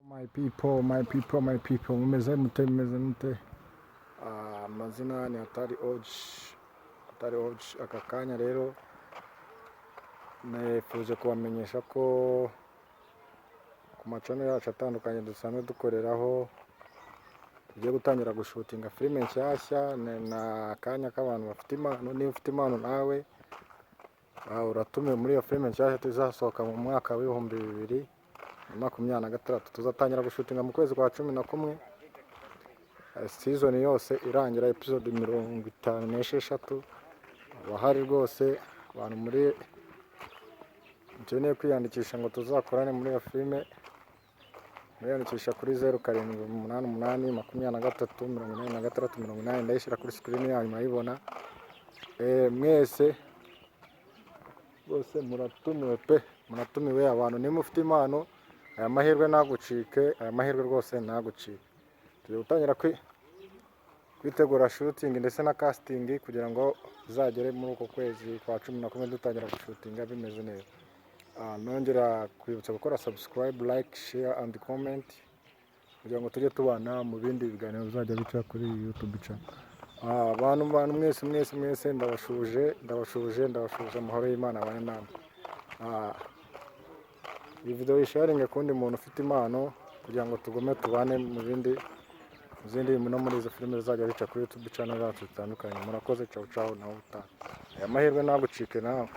My people, mumeze mute. Amazina ni Hatari Oji. Aka kanya rero nifuje kubamenyesha ko ku macano yacu atandukanye dusanzwe dukoreraho tugiye gutangira gushutinga filime nshyashya. Na kanya k'abantu bafite impano, niba ufite impano nawe uratumiwe muri iyo filime nshyashya tuzasohoka mu mwaka wa 2026. Tuzatangira gushutinga mu kwezi kwa 11, season yose irangira episode 56. Abahari rwose abantu muri nkeneye kwiyandikisha ngo tuzakorane muri iyo filime, mwiyandikisha kuri 0788 ndayishyira kuri screen yanyu murayibona. Mwese bose muratumiwe abantu nimufite impano. Aya mahirwe nagucike, aya mahirwe rwose nagucike. Tugiye gutangira kwitegura shooting ndetse na casting kugira ngo uzagere muri uko kwezi kwa 11 dutangira gushutinga bimeze neza. Nongera kwibutsa gukora subscribe, like, share and comment kugira ngo tujye tubana mu bindi biganiro bizajya bica kuri YouTube channel. Abantu mwese ndabashuje amahoro y'Imana abane namwe. Iyi video isharinge kundi muntu ufite impano kugira ngo tugome tubane mu zindi no muri izo filime zizajya bica kuri YouTube channel zacu zitandukanye. Murakoze, ciao nawe uta. Aya mahirwe nagucike nawe.